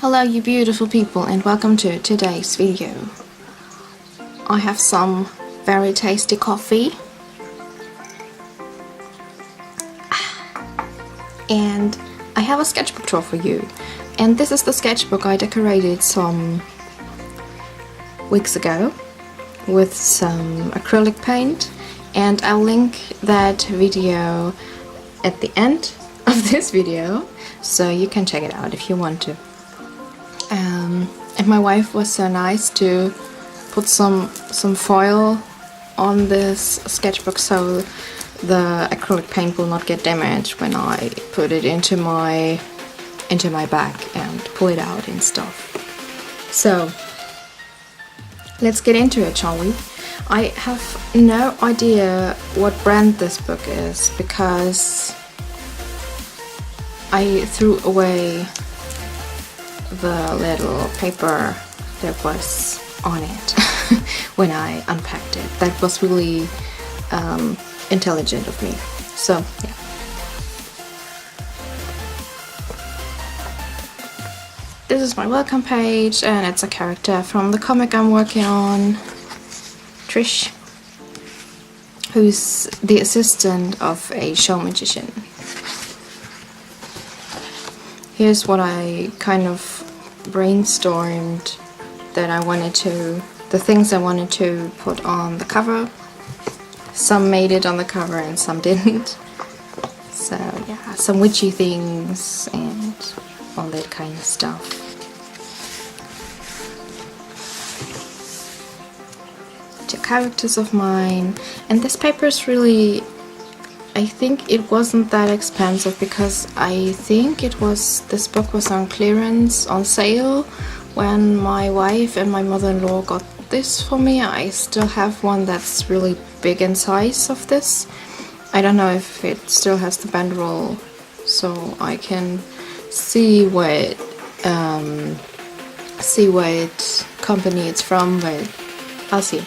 Hello you beautiful people and welcome to today's video. I have some very tasty coffee and I have a sketchbook tour for you, and this is the sketchbook I decorated some weeks ago with some acrylic paint, and I'll link that video at the end of this video so you can check it out if you want to. And my wife was so nice to put some foil on this sketchbook so the acrylic paint will not get damaged when I put it into my bag and pull it out and stuff. So let's get into it, shall we? I have no idea what brand this book is because I threw away the little paper that was on it when I unpacked it. That was really intelligent of me. So yeah. This is my welcome page, and it's a character from the comic I'm working on, Trish, who's the assistant of a show magician. Here's what I kind of brainstormed that I wanted to, the things I wanted to put on the cover. Some made it on the cover and some didn't. So yeah, some witchy things and all that kind of stuff. Two characters of mine, and this paper is really, I think it wasn't that expensive because I think this book was on clearance, on sale, when my wife and my mother-in-law got this for me. I still have one that's really big in size of this. I don't know if it still has the banderole, so I can see what company it's from, but I'll see.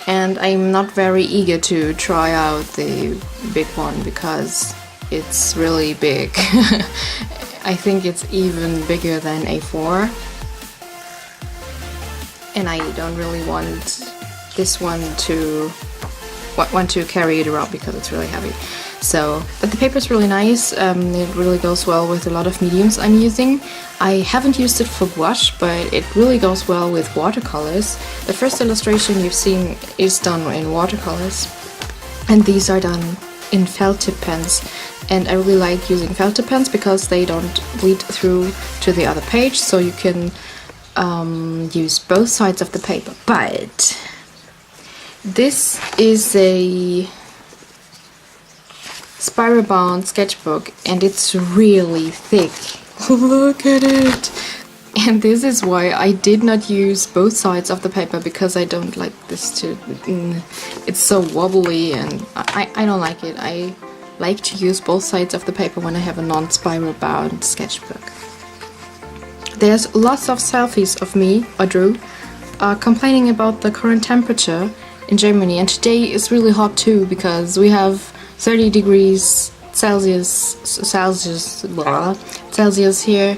And I'm not very eager to try out the big one because it's really big. I think it's even bigger than A4. And I don't really want this one to want to carry it around because it's really heavy. So, but the paper is really nice. It really goes well with a lot of mediums I'm using. I haven't used it for gouache, but it really goes well with watercolors. The first illustration you've seen is done in watercolors, and these are done in felt tip pens. And I really like using felt tip pens because they don't bleed through to the other page, so you can use both sides of the paper. But this is a spiral bound sketchbook and it's really thick. Look at it! And this is why I did not use both sides of the paper, because I don't like this to... it's so wobbly and I don't like it. I like to use both sides of the paper when I have a non-spiral bound sketchbook. There's lots of selfies of me, I drew, complaining about the current temperature in Germany, and today is really hot too because we have 30 degrees Celsius here,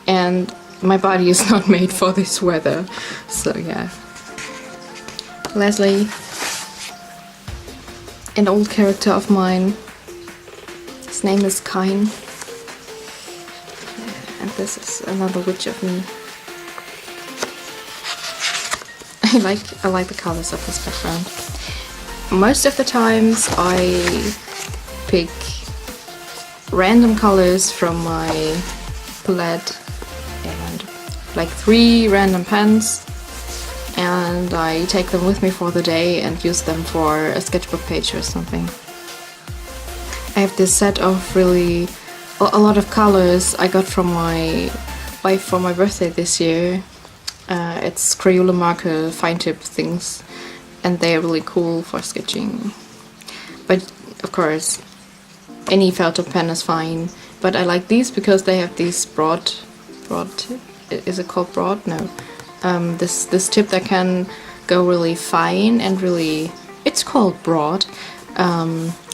and my body is not made for this weather. So yeah. Leslie, an old character of mine. His name is Kine. And this is another witch of me. I like the colors of this background. Most of the times I pick random colors from my palette and like 3 random pens, and I take them with me for the day and use them for a sketchbook page or something. I have this set of really a lot of colors I got from my wife for my birthday this year. It's Crayola marker fine tip things, and they are really cool for sketching. But of course, any felt tip pen is fine. But I like these because they have these broad. Is it called broad? No. This tip that can go really fine and really. It's called broad.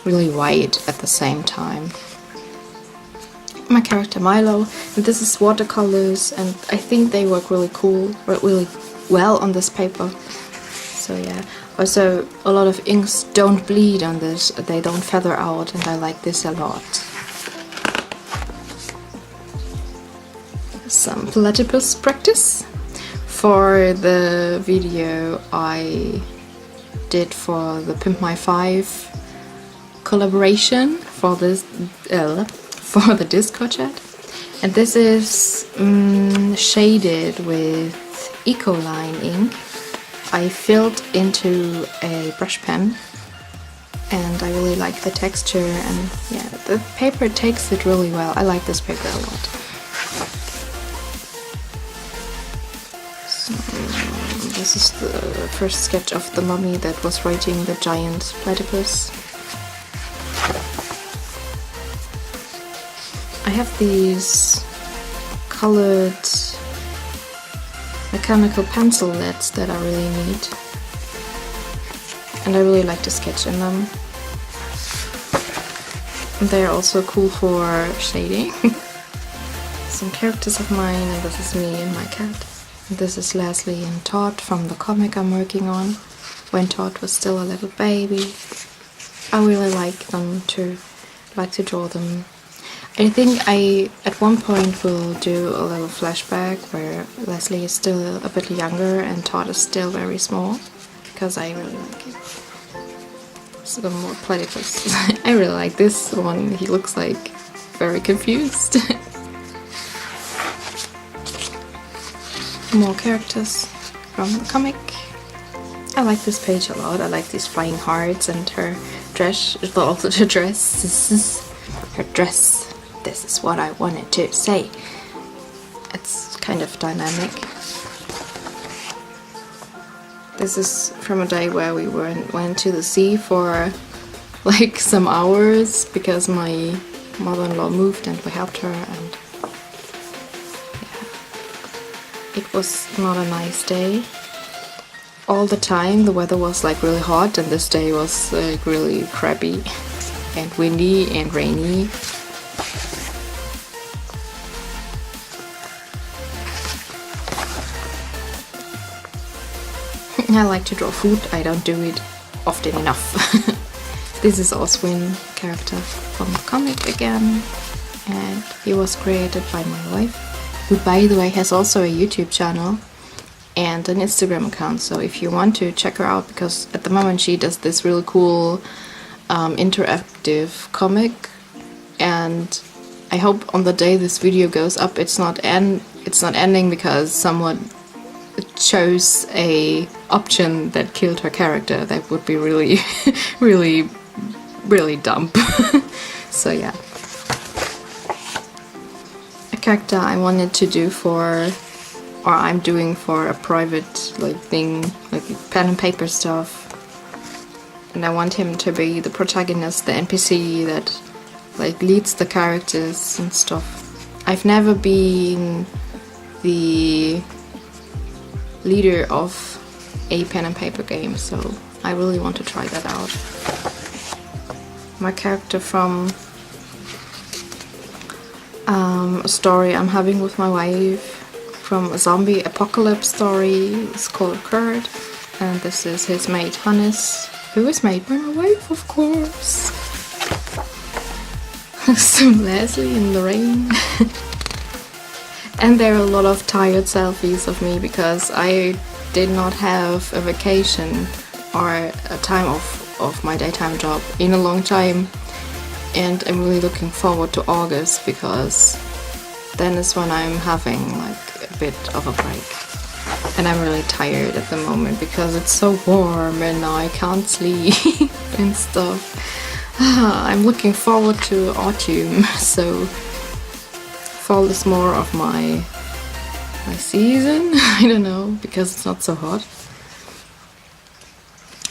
Really wide at the same time. my character Milo, and this is watercolors, and I think they work really cool, really well on this paper. So yeah, also a lot of inks don't bleed on this, they don't feather out, and I like this a lot. Some platypus practice for the video I did for the Pimp My 5 collaboration for this for the Discord chat, and this is shaded with Ecoline ink. I filled into a brush pen, and I really like the texture, and yeah, the paper takes it really well. I like this paper a lot. So, this is the first sketch of the mummy that was riding the giant platypus. I have these colored mechanical pencil leads that are really neat, and I really like to sketch in them. And they're also cool for shading. Some characters of mine, and this is me and my cat. And this is Leslie and Todd from the comic I'm working on, when Todd was still a little baby. I really like to draw them. I think I at one point will do a little flashback where Leslie is still a bit younger and Todd is still very small, because I really like it. So more platypus. I really like this one, he looks like very confused. More characters from the comic. I like this page a lot, I like these flying hearts and her dress, also her dress, her dress. This is what I wanted to say. It's kind of dynamic. This is from a day where we went to the sea for like some hours because my mother-in-law moved and we helped her, and yeah, it was not a nice day. All the time the weather was like really hot, and this day was like really crappy and windy and rainy. I like to draw food, I don't do it often enough. This is Oswin, character from the comic again, and he was created by my wife, who by the way has also a YouTube channel and an Instagram account, so if you want to check her out, because at the moment she does this really cool interactive comic, and I hope on the day this video goes up it's not ending because someone chose a option that killed her character. That would be really really dumb. So yeah, a character I wanted to do for, or I'm doing for a private like thing, like pen and paper stuff, and I want him to be the protagonist, the NPC that like leads the characters and stuff. I've never been the leader of a pen and paper game, so I really want to try that out. My character from a story I'm having with my wife, from a zombie apocalypse story. It's called Kurt, and this is his mate Hannes, who is made by my wife, of course. Some Leslie in the rain. And there are a lot of tired selfies of me because I did not have a vacation or a time off my daytime job in a long time, and I'm really looking forward to August because then is when I'm having like a bit of a break. And I'm really tired at the moment because it's so warm and I can't sleep and stuff. I'm looking forward to autumn, so fall is more of my season. I don't know, because it's not so hot.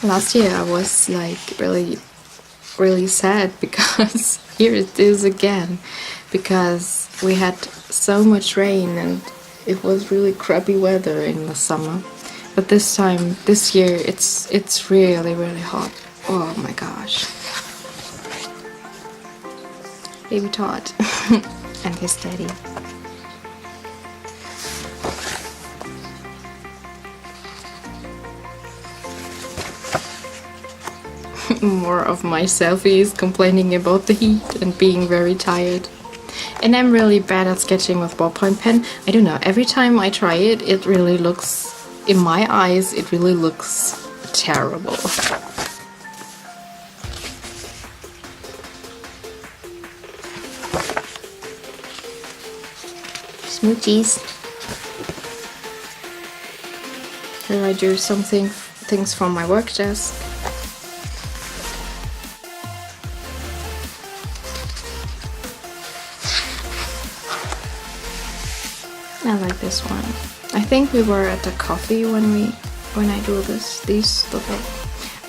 Last year I was like really sad because here it is again, because we had so much rain and it was really crappy weather in the summer. But this year it's really hot. Oh my gosh. Baby Todd. and his daddy. More of my selfies complaining about the heat and being very tired. And I'm really bad at sketching with ballpoint pen. I don't know, every time I try it, it really looks, in my eyes, it really looks terrible. Smoochies. Here I do things from my work desk. I like this one. I think we were at the coffee when I do these little.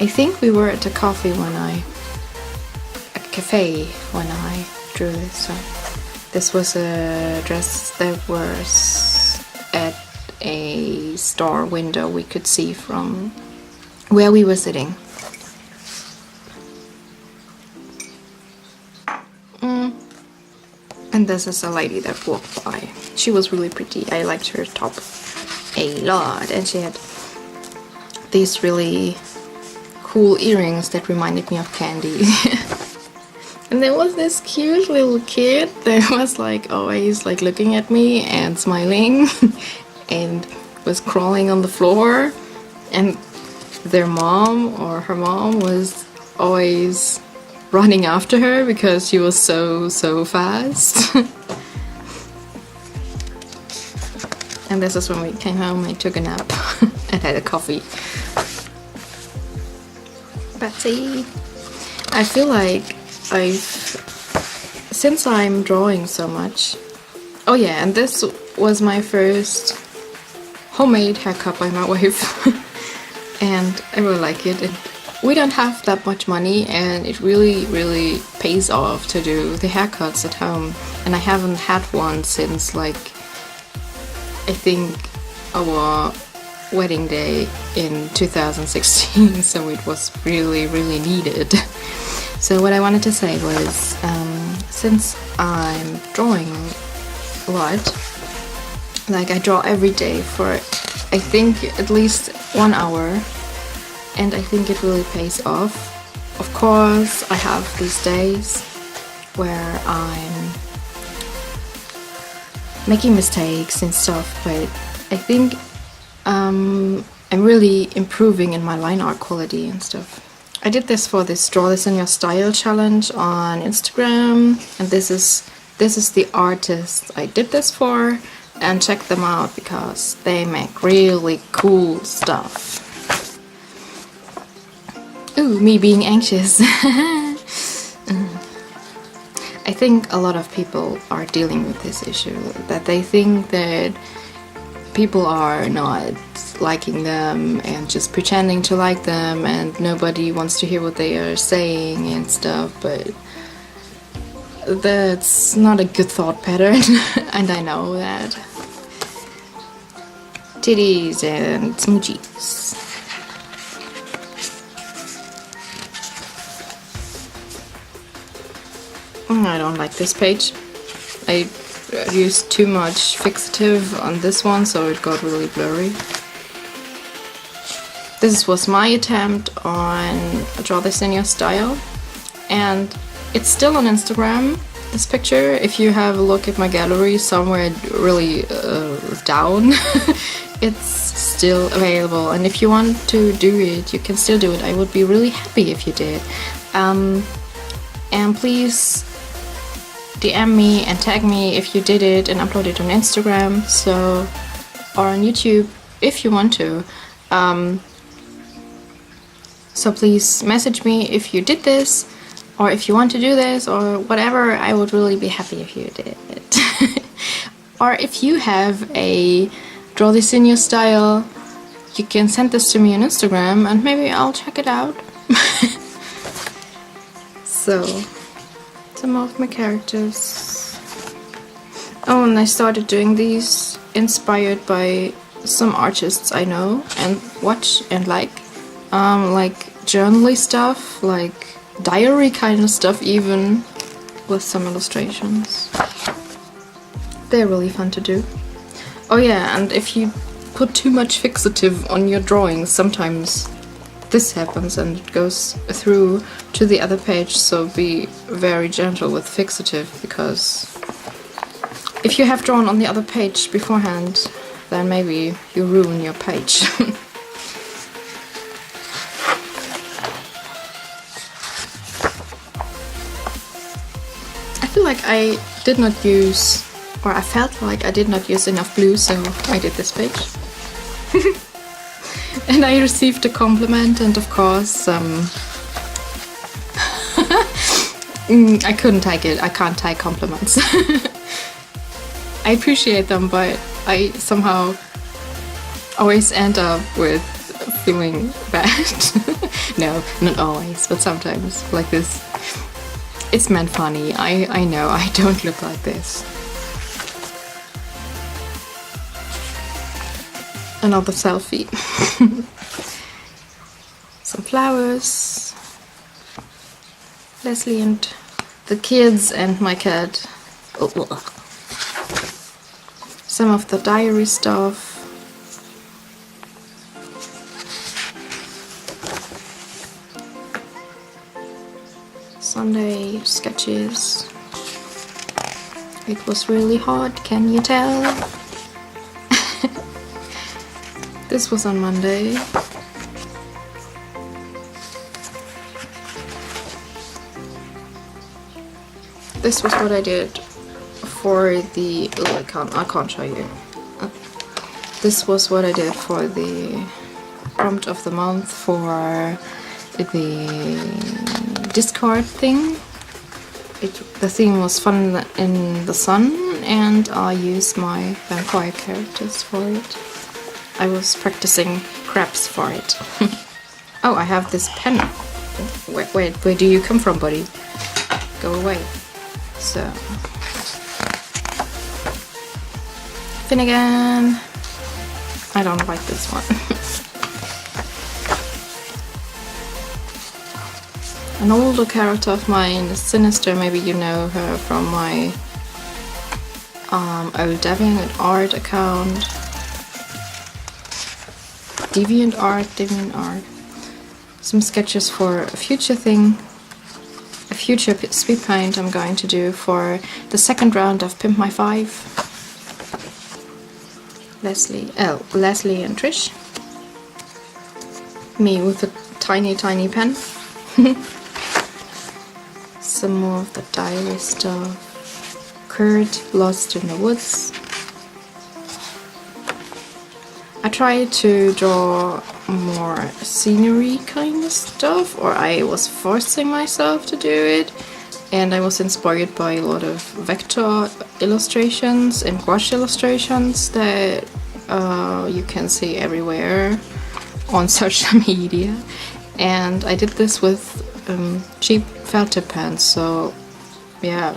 I think we were at the coffee at cafe when I drew this. So this was a dress that was at a store window we could see from where we were sitting. And this is a lady that walked by. She was really pretty. I liked her top a lot. And she had these really cool earrings that reminded me of candy. And there was this cute little kid that was like always like looking at me and smiling and was crawling on the floor. And their mom or her mom was always running after her because she was so fast. And this is when we came home. I took a nap and had a coffee. Betsy. I feel like since I'm drawing so much. Oh yeah, and this was my first homemade haircut by my wife. And I really like it. And we don't have that much money, and it really pays off to do the haircuts at home. And I haven't had one since like I think our wedding day in 2016, so it was really needed. So what I wanted to say was, since I'm drawing a lot, like I draw every day for I think at least 1 hour, and I think it really pays off. Of course, I have these days where I'm making mistakes and stuff, but I think I'm really improving in my line art quality and stuff. I did this for this Draw This in Your Style challenge on Instagram, and this is the artist I did this for, and check them out because they make really cool stuff. Ooh, me being anxious. I think a lot of people are dealing with this issue, that they think that people are not liking them and just pretending to like them, and nobody wants to hear what they are saying and stuff, but that's not a good thought pattern. And I know that. Titties and smoochies. I don't like this page. I used too much fixative on this one, so it got really blurry. This was my attempt on Draw This in Your Style, and it's still on Instagram, this picture. If you have a look at my gallery somewhere really down, it's still available, and if you want to do it, you can still do it. I would be really happy if you did. And please DM me and tag me if you did it and upload it on Instagram, or on YouTube if you want to. So please message me if you did this, or if you want to do this, or whatever. I would really be happy if you did it. Or if you have a Draw This in Your Style, you can send this to me on Instagram and maybe I'll check it out. So, some of my characters. Oh, and I started doing these inspired by some artists I know and watch and like journaly stuff, like diary kind of stuff, even with some illustrations. They're really fun to do. Oh yeah, and if you put too much fixative on your drawings, sometimes this happens and it goes through to the other page, so be very gentle with fixative, because if you have drawn on the other page beforehand, then maybe you ruin your page. I feel like I did not use, or I felt like I did not use enough blue, so I did this page. And I received a compliment, and of course, I couldn't take it. I can't take compliments. I appreciate them, but I somehow always end up with feeling bad. No, not always, but sometimes, like this. It's meant funny. I know I don't look like this. Another selfie. Some flowers. Leslie and the kids and my cat. Oh. Some of the diary stuff. Sunday sketches. It was really hard, can you tell? This was on Monday. This was what I did for the... Oh, I can't show you. This was what I did for the prompt of the month for the discard thing. The theme was fun in the sun, and I used my vampire characters for it. I was practicing crabs for it. Oh, I have this pen. Wait, where do you come from, buddy? Go away. So, Finnegan. I don't like this one. An older character of mine is Sinister. Maybe you know her from my old deviantart account. deviantart. Some sketches for a future thing. A future speed paint I'm going to do for the second round of Pimp My 5. Leslie and Trish. Me with a tiny pen. Some more of the diary stuff. Kurt, Lost in the Woods. I tried to draw more scenery kind of stuff, or I was forcing myself to do it, and I was inspired by a lot of vector illustrations and gouache illustrations that you can see everywhere on social media. And I did this with cheap felt tip pens, so yeah,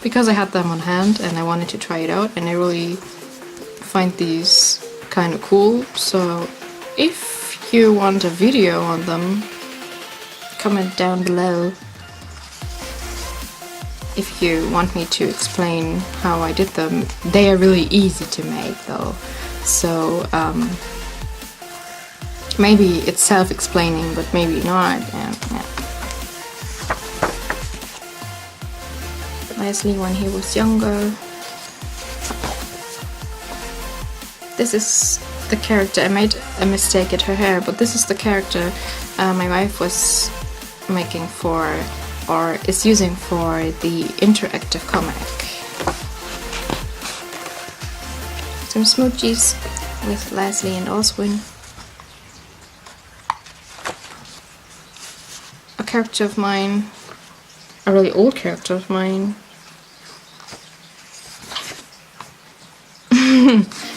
because I had them on hand and I wanted to try it out, and I really find these kind of cool. So if you want a video on them, comment down below if you want me to explain how I did them. They are really easy to make though, so maybe it's self-explaining, but maybe not. Yeah. Leslie when he was younger. This is the character. I made a mistake at her hair, but this is the character my wife was making for, or is using for, the interactive comic. Some smoochies with Leslie and Oswin. A character of mine, a really old character of mine.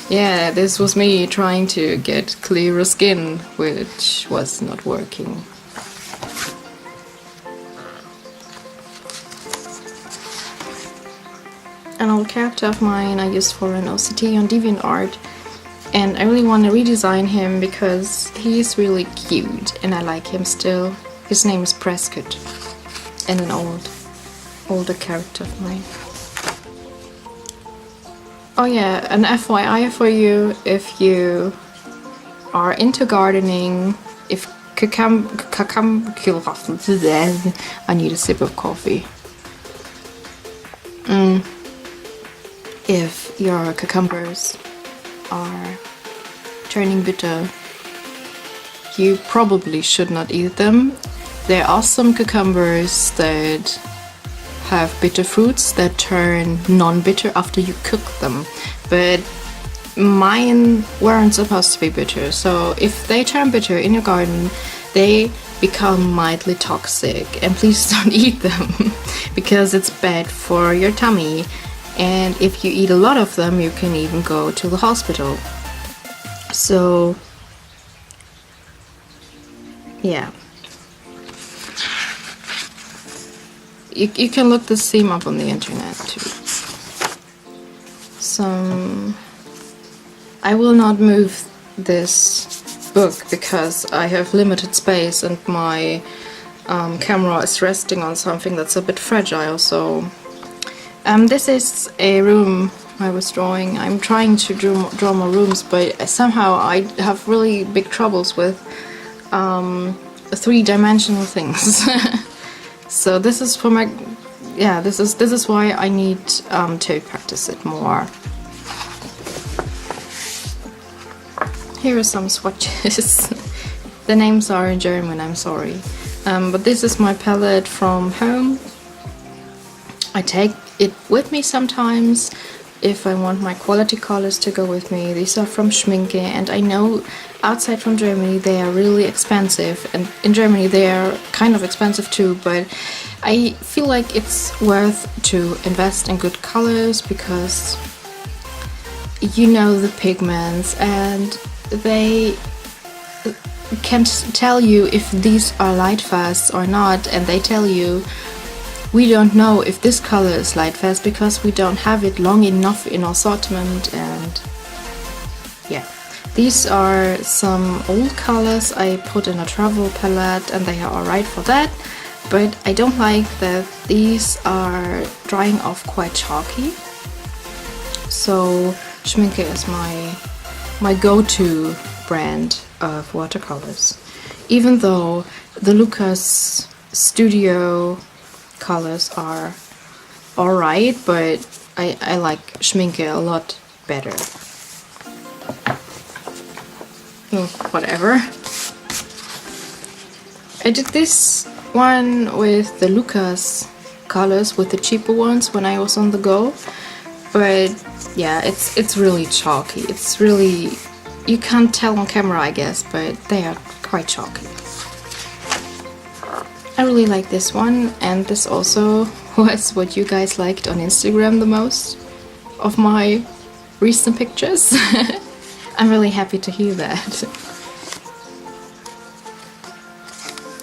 Yeah, this was me trying to get clearer skin, which was not working. An old character of mine I used for an OCT on DeviantArt, and I really want to redesign him because he's really cute and I like him still. His name is Prescott, and an older character of mine. Oh yeah, an FYI for you, if you are into gardening, if I need a sip of coffee. If your cucumbers are turning bitter, you probably should not eat them. There are some cucumbers that have bitter fruits that turn non-bitter after you cook them, but mine weren't supposed to be bitter, so if they turn bitter in your garden, they become mildly toxic, and please don't eat them because it's bad for your tummy, and if you eat a lot of them you can even go to the hospital. So yeah, you can look the same up on the internet too. I will not move this book because I have limited space and my camera is resting on something that's a bit fragile. So this is a room I was drawing. I'm trying to draw more rooms, but somehow I have really big troubles with three-dimensional things. So this is for my, yeah, this is why I need to practice it more. Here are some swatches. The names are in German, I'm sorry. But this is my palette from home. I take it with me sometimes if I want my quality colors to go with me. These are from Schminke, and I know outside from Germany they are really expensive, and in Germany they are kind of expensive too, but I feel like it's worth to invest in good colors because you know the pigments and they can tell you if these are light fast or not, and they tell you we don't know if this color is light fast because we don't have it long enough in our assortment. And yeah, these are some old colors I put in a travel palette and they are alright for that, but I don't like that these are drying off quite chalky. So Schminke is my go-to brand of watercolors, even though the Lucas Studio colors are alright, but I like Schminke a lot better. Whatever. I did this one with the Lucas colors, with the cheaper ones when I was on the go, but yeah, it's really chalky. It's really, you can't tell on camera I guess, but they are quite chalky. I really like this one, and this also was what you guys liked on Instagram the most of my recent pictures. I'm really happy to hear that.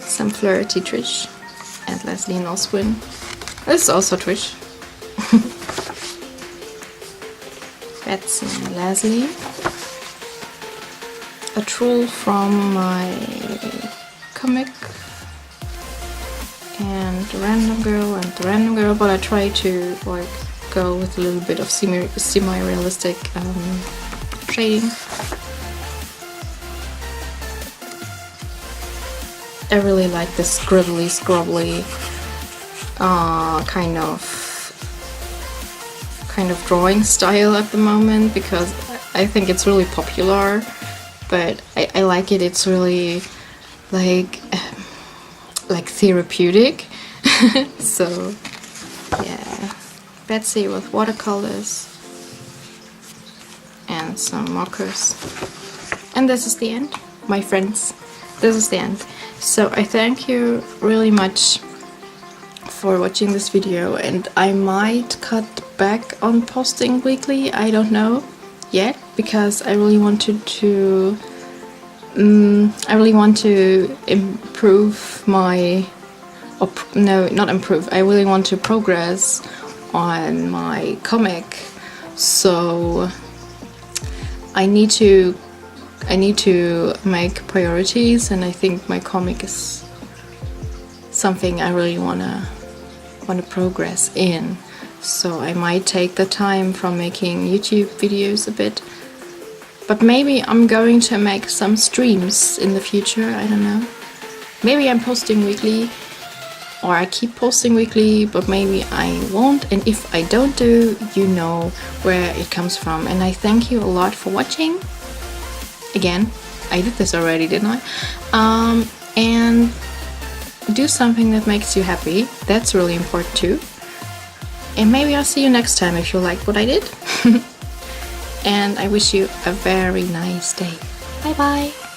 Some Flirty Trish and Leslie and Oswin. This is also Trish. Betsy and Leslie. A troll from my comic. And the Random Girl and the Random Girl, but I try to like go with a little bit of semi-realistic shading. I really like this scribbly kind of drawing style at the moment because I think it's really popular, but I like it. It's really like therapeutic. So yeah, Betsy with watercolors and some markers. And this is the end, my friends. This is the end. So I thank you really much for watching this video, and I might cut back on posting weekly. I don't know yet because I really wanted to improve my, I really want to progress on my comic, so I need to make priorities, and I think my comic is something I really wanna progress in. so I might take the time from making YouTube videos a bit. But maybe I'm going to make some streams in the future, I don't know. Maybe I'm posting weekly, or I keep posting weekly, but maybe I won't. And if I don't do, you know where it comes from. And I thank you a lot for watching. Again, I did this already, didn't I? And do something that makes you happy. That's really important too. And maybe I'll see you next time if you liked what I did. And I wish you a very nice day. Bye bye.